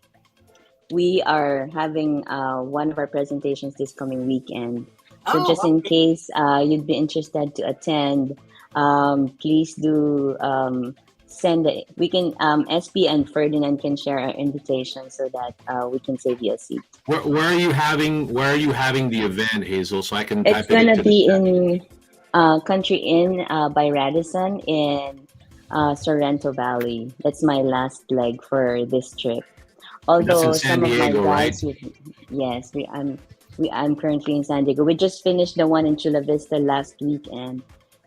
we are having one of our presentations this coming weekend. So just Oh, in okay. case you'd be interested to attend, please do send it. We can SP and Ferdinand can share our invitation so that we can save you a seat. Where are you having the event, Hazel, so I can It's type it gonna into the be chat? in Country Inn by Radisson in Sorrento Valley. That's my last leg for this trip. That's in Although San some of my Diego, right? guys, yes, I'm currently in San Diego. We just finished the one in Chula Vista last weekend,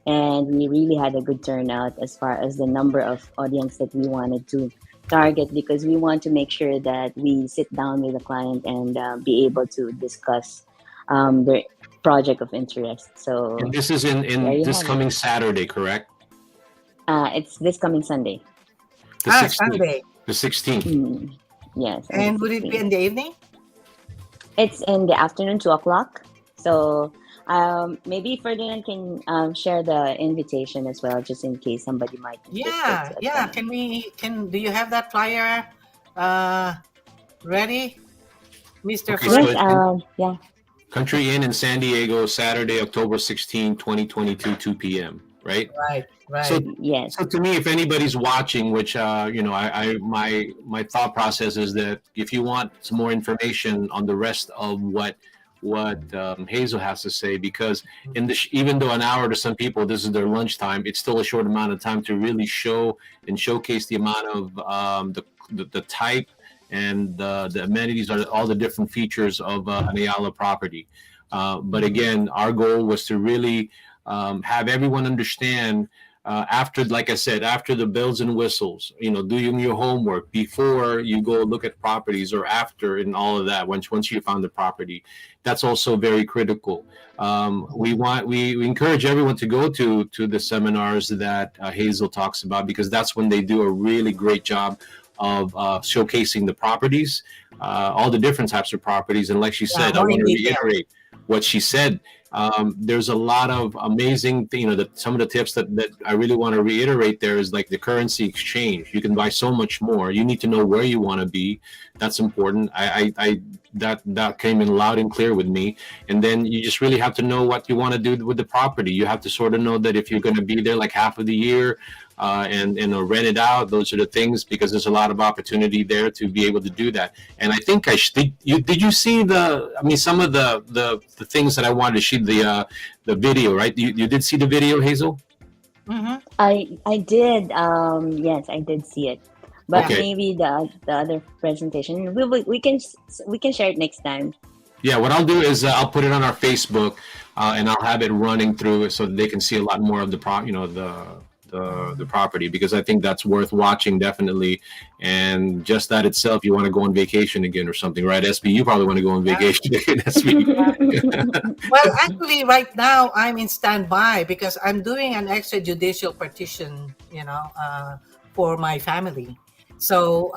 and we really had a good turnout as far as the number of audience that we wanted to target because we want to make sure that we sit down with the client and be able to discuss their project of interest. So And this is in there you this have coming it. Saturday, correct? It's this coming Sunday. The 16th. Sunday. The 16th. Yes. on the And would it be 16th. in the evening? It's in the afternoon, 2 o'clock. So maybe Ferdinand can share the invitation as well, just in case somebody might be interested to Yeah. attend. Do you have that flyer ready, Mr. Okay, so Yes. Ferd? Yeah. Country Inn in San Diego, Saturday, October 16, 2022, 2 p.m., right? Right. So, Yes. so to me, if anybody's watching, which my thought process is that if you want some more information on the rest of what Hazel has to say, because even though an hour to some people this is their lunchtime, it's still a short amount of time to really show and showcase the amount of the type and the amenities, are all the different features of an Ayala property. But again, our goal was to really have everyone understand, after, like I said, after the bells and whistles, doing your homework before you go look at properties, or after, and all of that. Once you found the property, that's also very critical. We encourage everyone to go to the seminars that Hazel talks about, because that's when they do a really great job of showcasing the properties, all the different types of properties. And like she said, I more want in to detail. reiterate what she said. There's a lot of amazing, some of the tips that I really want to reiterate there is like the currency exchange. You can buy so much more. You need to know where you want to be. That's important. That came in loud and clear with me. And then you just really have to know what you want to do with the property. You have to sort of know that if you're going to be there like half of the year, and rent it out, those are the things, because there's a lot of opportunity there to be able to do that. And I think did you see some of the things that I wanted to shoot, the video, right? You did see the video, Hazel? Mm-hmm. I did. Yes, I did see it. But Okay. maybe the other presentation we can share it next time. Yeah, what I'll do is I'll put it on our Facebook, and I'll have it running through so that they can see a lot more of the property, because I think that's worth watching, definitely. And just that itself, you want to go on vacation again or something, right, Espie? You probably want to go on vacation again, Espie. Well, actually, right now I'm in standby because I'm doing an extrajudicial petition, for my family. So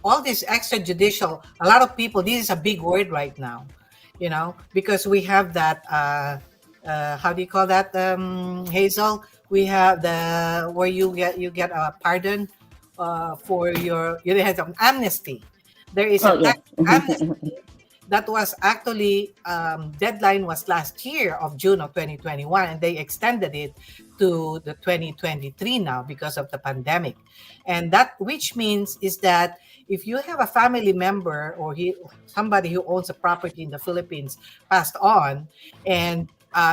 all this extrajudicial, a lot of people, this is a big word right now, because we have that, how do you call that, Hazel? We have where you get a pardon for you have an amnesty. There is a tax amnesty that was actually deadline was last year of June of 2021, and they extended it to the 2023 now because of the pandemic. And that, which means, is that if you have a family member or somebody who owns a property in the Philippines passed on, and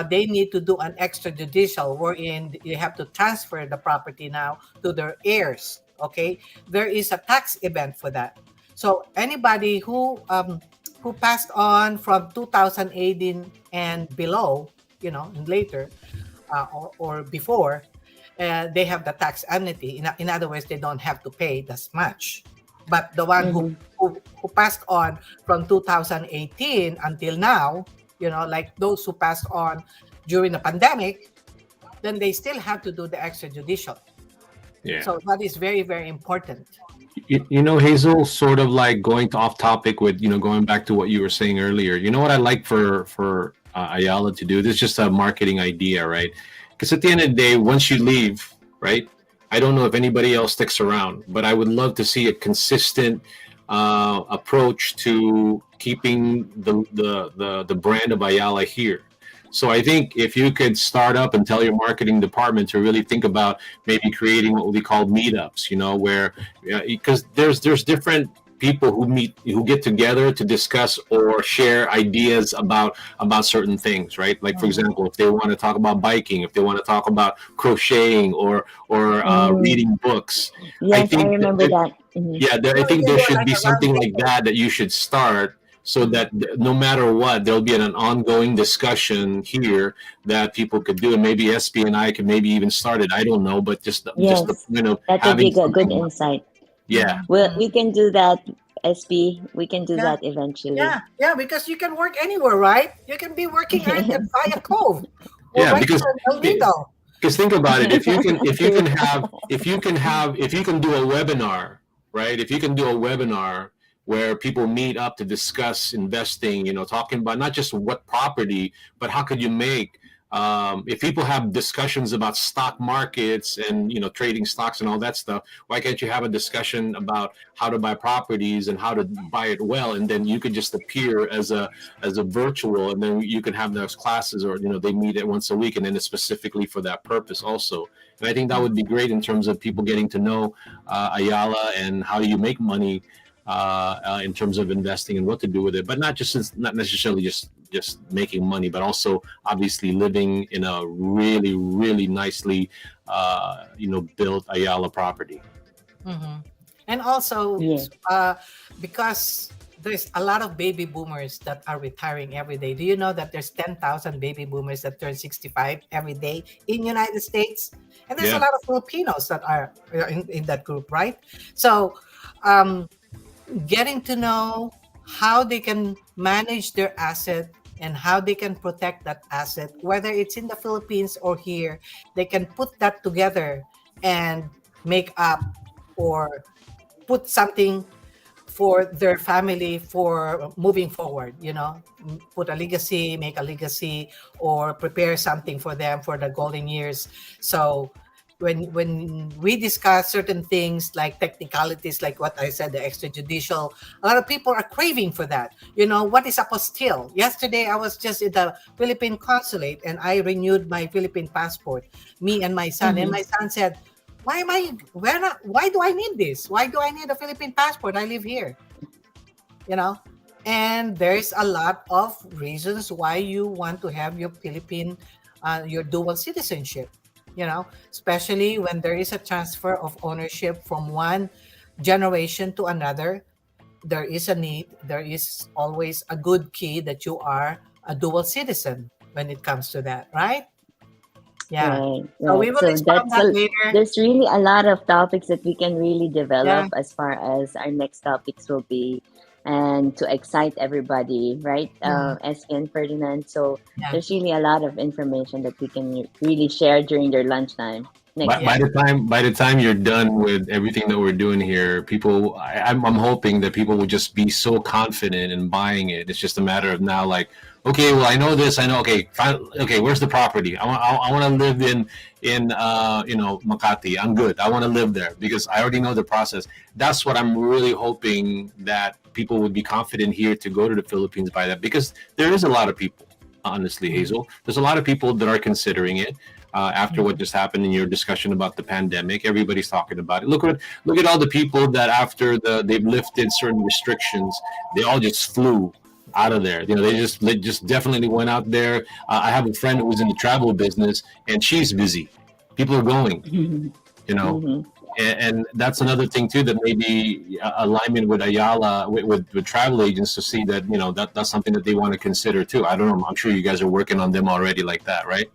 they need to do an extrajudicial wherein you have to transfer the property now to their heirs. Okay, there is a tax event for that. So anybody who passed on from 2018 and below, and later, or before, they have the tax amnesty. In other words, they don't have to pay this much. But the one who passed on from 2018 until now, like those who passed on during the pandemic, then they still have to do the extrajudicial. Yeah. So that is very, very important. Hazel, sort of like going off topic with, going back to what you were saying earlier. You know what I like for Ayala to do? This is just a marketing idea, right? Because at the end of the day, once you leave, right? I don't know if anybody else sticks around, but I would love to see a consistent approach to keeping the brand of Ayala here. So I think if you could start up and tell your marketing department to really think about maybe creating what we call meetups, where, because there's different people who get together to discuss or share ideas about certain things, right? Like, for example, if they want to talk about biking, if they want to talk about crocheting or reading books. Yes, I remember that. Yeah, I think there should be something like that you should start, so that no matter what, there'll be an ongoing discussion here that people could do, and maybe Espie and I could maybe even start it. I don't know, but just that would be a good insight. Yeah. We can do that SB. We can do Yeah. that eventually. Yeah, because you can work anywhere, right? You can be working right at Via Cove or Yeah, right here in El Nido. because think about it. If you can True. do a webinar, right? If you can do a webinar where people meet up to discuss investing, talking about not just what property, but how could you make. If people have discussions about stock markets and trading stocks and all that stuff, why can't you have a discussion about how to buy properties and how to buy it well? And then you could just appear as a virtual, and then you can have those classes, or they meet it once a week, and then it's specifically for that purpose also. And I think that would be great in terms of people getting to know Ayala and how you make money in terms of investing and what to do with it, but not necessarily just making money, but also obviously living in a really, really nicely built Ayala property. Mhm. And also, Yeah. because there's a lot of baby boomers that are retiring every day. Do you know that there's 10,000 baby boomers that turn 65 every day in United States? And there's a Yeah. lot of Filipinos that are in that group, right? So, um, getting to know how they can manage their asset and how they can protect that asset, whether it's in the Philippines or here, they can put that together and make up or put something for their family for moving forward, put a legacy, make a legacy, or prepare something for them for the golden years. So when we discuss certain things like technicalities, like what I said, the extrajudicial, a lot of people are craving for that. What is apostille? Yesterday I was just in the Philippine consulate and I renewed my Philippine passport, me and my son. And my son said, why do I need this? Why do I need a Philippine passport? I live here. And there's a lot of reasons why you want to have your Philippine, your dual citizenship, especially when there is a transfer of ownership from one generation to another. There is a need, there is always a good key that you are a dual citizen when it comes to that, right? Yeah. Right, So we right. will So expound that later. there's really a lot of topics that we can really Yeah. develop as far as our next topics will be, and to excite everybody, right? Mhm. Espie and Ferdinand. So Yeah. there's really a lot of information that we can really share during their lunchtime next By Yeah. week. the time you're done with everything that we're doing here, I'm hoping that people will just be so confident in buying it. It's just a matter of now, like, okay, well, I know this, I know. Okay, fine, okay, where's the property? I want to live in Makati. I'm good. I want to live there because I already know the process. That's what I'm really hoping, that people would be confident here to go to the Philippines by that, because there is a lot of people. Honestly, Hazel, there's a lot of people that are considering it. After what just happened in your discussion about the pandemic, everybody's talking about it. Look at all the people that after they've lifted certain restrictions, they all just flew out of there. They just definitely went out there. I have a friend who was in the travel business, and she's busy. People are going, Mhm. and that's another thing too, that maybe alignment with Ayala, with travel agents, to see that that's something that they want to consider too. I don't know. I'm sure you guys are working on them already, like that, right?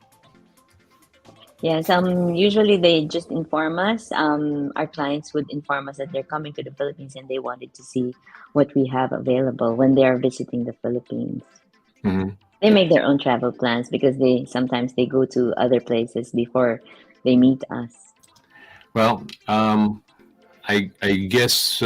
Yes, usually they just inform us. Our clients would inform us that they're coming to the Philippines and they wanted to see what we have available when they are visiting the Philippines. Mm-hmm. They make their own travel plans because they sometimes they go to other places before they meet us. Well, I guess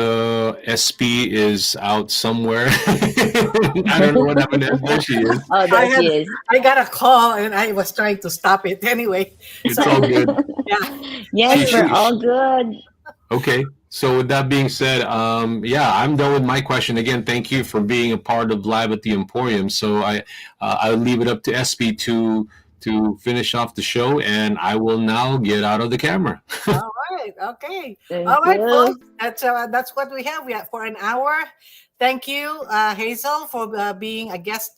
SP is out somewhere. I don't know what happened to There she is. Oh, I there had she is. I got a call and I was trying to stop it anyway. It's So all good. yeah. Yes, we're Anyway, all good. Okay. So with that being said, yeah, I'm done with my question. Again, thank you for being a part of Live at the Emporium. So I'll leave it up to SP to finish off the show, and I will now get out of the camera. all right. Okay. Thank All right, you. folks. That's what we have. We have for an hour. Thank you, Hazel, for being a guest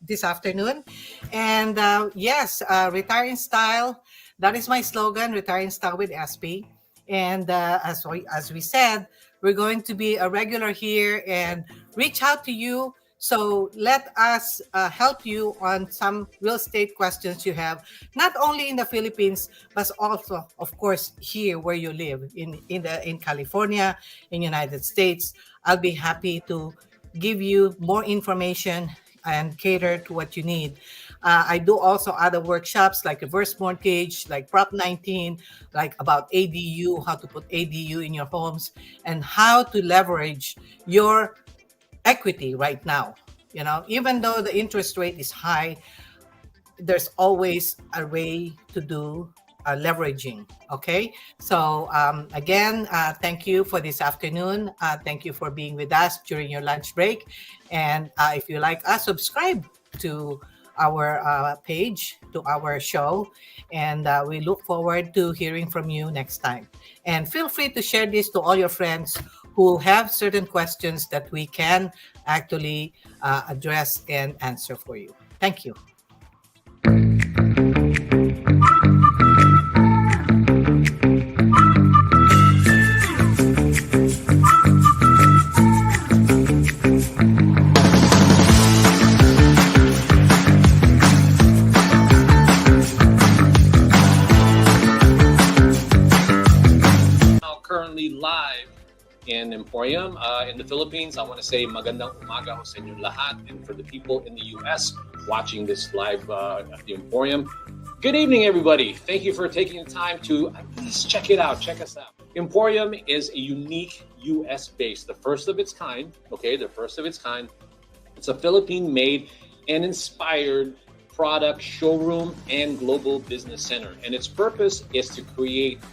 this afternoon. And yes, retire in style. That is my slogan: retire in style with SP. And as we said, we're going to be a regular here and reach out to you So let us help you on some real estate questions you have, not only in the Philippines, but also, of course, here where you live in California, in United States. I'll be happy to give you more information and cater to what you need. I do also other workshops like reverse mortgage, like Prop 19, like about ADU, how to put ADU in your homes, and how to leverage your equity right now. You know, even though the interest rate is high, there's always a way to do leveraging. Okay, so again, thank you for this afternoon. Thank you for being with us during your lunch break. And if you like us, subscribe to our page, to our show, and we look forward to hearing from you next time. And feel free to share this to all your friends who have certain questions that we can actually address and answer for you. Thank you. Currently live in Emporium in the Philippines. I want to say magandang umaga ho sa inyo lahat, and for the people in the US watching this live at the Emporium, good evening everybody. Thank you for taking the time to at least check it out, check us out. Emporium is a unique US based, the first of its kind, okay, the first of its kind. It's a Philippine made and inspired product showroom and global business center, and its purpose is to create